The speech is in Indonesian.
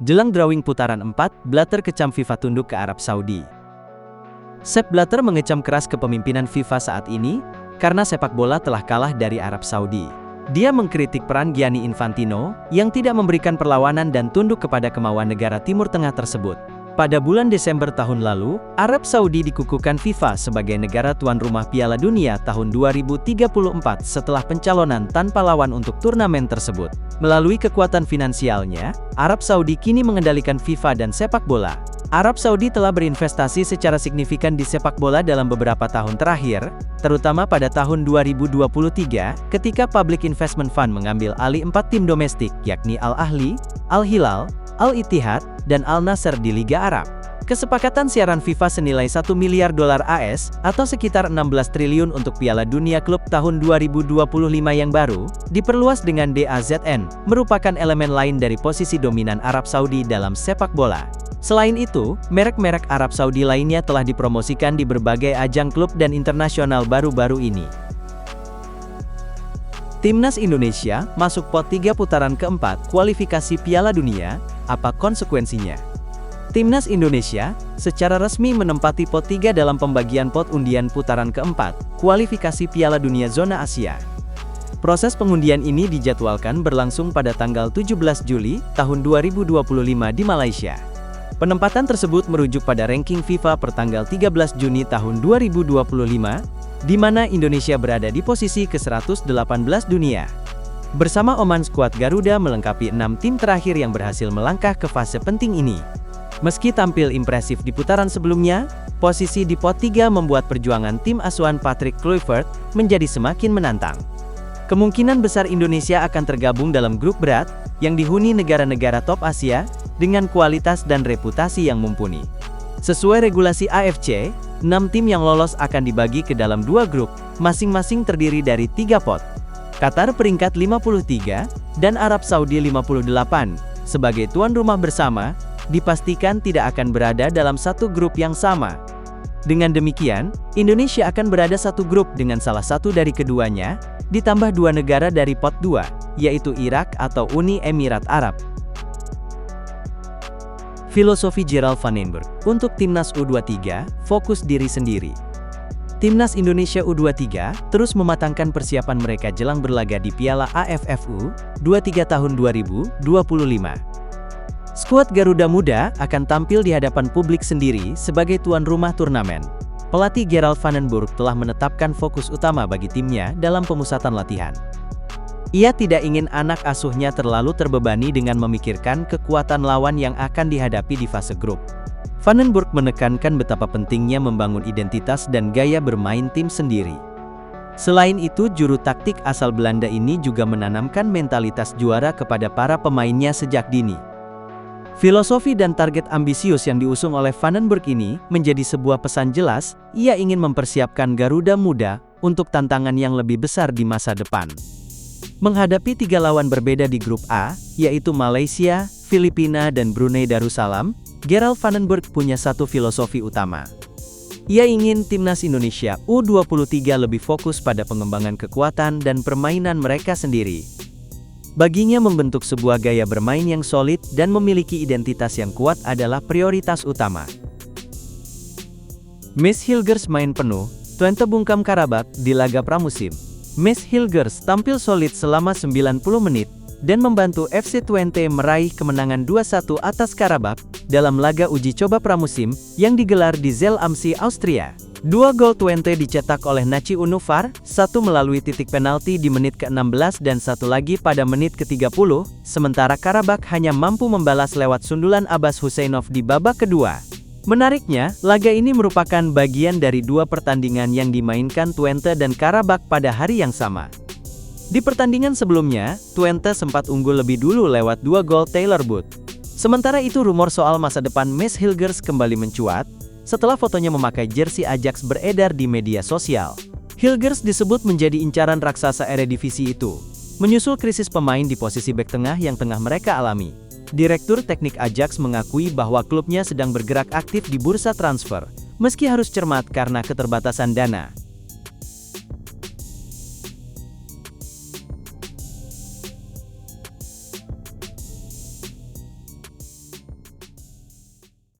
Jelang drawing putaran 4, Blatter kecam FIFA tunduk ke Arab Saudi. Sepp Blatter mengecam keras kepemimpinan FIFA saat ini, karena sepak bola telah kalah dari Arab Saudi. Dia mengkritik peran Gianni Infantino, yang tidak memberikan perlawanan dan tunduk kepada kemauan negara Timur Tengah tersebut. Pada bulan Desember tahun lalu, Arab Saudi dikukuhkan FIFA sebagai negara tuan rumah Piala Dunia tahun 2034 setelah pencalonan tanpa lawan untuk turnamen tersebut. Melalui kekuatan finansialnya, Arab Saudi kini mengendalikan FIFA dan sepak bola. Arab Saudi telah berinvestasi secara signifikan di sepak bola dalam beberapa tahun terakhir, terutama pada tahun 2023, ketika Public Investment Fund mengambil alih 4 tim domestik, yakni Al-Ahli, Al-Hilal, Al-Ittihad, dan Al-Nassr di Liga Arab. Kesepakatan siaran FIFA senilai $1 miliar AS, atau sekitar 16 triliun untuk Piala Dunia Klub tahun 2025 yang baru, diperluas dengan DAZN, merupakan elemen lain dari posisi dominan Arab Saudi dalam sepak bola. Selain itu, merek-merek Arab Saudi lainnya telah dipromosikan di berbagai ajang klub dan internasional baru-baru ini. Timnas Indonesia masuk pot 3 putaran keempat kualifikasi Piala Dunia, apa konsekuensinya? Timnas Indonesia secara resmi menempati pot 3 dalam pembagian pot undian putaran keempat kualifikasi Piala Dunia Zona Asia. Proses pengundian ini dijadwalkan berlangsung pada tanggal 17 Juli tahun 2025 di Malaysia. Penempatan tersebut merujuk pada ranking FIFA per tanggal 13 Juni tahun 2025, di mana Indonesia berada di posisi ke-118 dunia. Bersama Oman, skuad Garuda melengkapi 6 tim terakhir yang berhasil melangkah ke fase penting ini. Meski tampil impresif di putaran sebelumnya, posisi di pot 3 membuat perjuangan tim asuhan Patrick Kluivert menjadi semakin menantang. Kemungkinan besar Indonesia akan tergabung dalam grup berat, yang dihuni negara-negara top Asia, dengan kualitas dan reputasi yang mumpuni. Sesuai regulasi AFC, 6 tim yang lolos akan dibagi ke dalam 2 grup, masing-masing terdiri dari 3 pot. Qatar peringkat 53, dan Arab Saudi 58, sebagai tuan rumah bersama, dipastikan tidak akan berada dalam satu grup yang sama. Dengan demikian, Indonesia akan berada satu grup dengan salah satu dari keduanya, ditambah 2 negara dari pot 2, yaitu Irak atau Uni Emirat Arab. Filosofi Gerald Van den Bergh untuk Timnas U23, fokus diri sendiri. Timnas Indonesia U23 terus mematangkan persiapan mereka jelang berlaga di Piala AFF U23 tahun 2025. Skuad Garuda Muda akan tampil di hadapan publik sendiri sebagai tuan rumah turnamen. Pelatih Gerald Van den Bergh telah menetapkan fokus utama bagi timnya dalam pemusatan latihan. Ia tidak ingin anak asuhnya terlalu terbebani dengan memikirkan kekuatan lawan yang akan dihadapi di fase grup. Van den Bergh menekankan betapa pentingnya membangun identitas dan gaya bermain tim sendiri. Selain itu, juru taktik asal Belanda ini juga menanamkan mentalitas juara kepada para pemainnya sejak dini. Filosofi dan target ambisius yang diusung oleh Van den Bergh ini menjadi sebuah pesan jelas, ia ingin mempersiapkan Garuda Muda untuk tantangan yang lebih besar di masa depan. Menghadapi 3 lawan berbeda di grup A, yaitu Malaysia, Filipina dan Brunei Darussalam, Gerald Van den Bergh punya satu filosofi utama. Ia ingin Timnas Indonesia U23 lebih fokus pada pengembangan kekuatan dan permainan mereka sendiri. Baginya membentuk sebuah gaya bermain yang solid dan memiliki identitas yang kuat adalah prioritas utama. Miss Hilgers main penuh, Twente bungkam Karabakh di laga pramusim. Miss Hilgers tampil solid selama 90 menit, dan membantu FC Twente meraih kemenangan 2-1 atas Karabakh, dalam laga uji coba pramusim, yang digelar di Zell am See, Austria. 2 gol Twente dicetak oleh Naci Unufar, 1 melalui titik penalti di menit ke-16 dan 1 lagi pada menit ke-30, sementara Karabakh hanya mampu membalas lewat sundulan Abbas Husseinov di babak kedua. Menariknya, laga ini merupakan bagian dari 2 pertandingan yang dimainkan Twente dan Karabakh pada hari yang sama. Di pertandingan sebelumnya, Twente sempat unggul lebih dulu lewat 2 gol Taylor Booth. Sementara itu, rumor soal masa depan Miss Hilgers kembali mencuat, setelah fotonya memakai jersey Ajax beredar di media sosial. Hilgers disebut menjadi incaran raksasa Eredivisie itu, menyusul krisis pemain di posisi bek tengah yang tengah mereka alami. Direktur teknik Ajax mengakui bahwa klubnya sedang bergerak aktif di bursa transfer, meski harus cermat karena keterbatasan dana.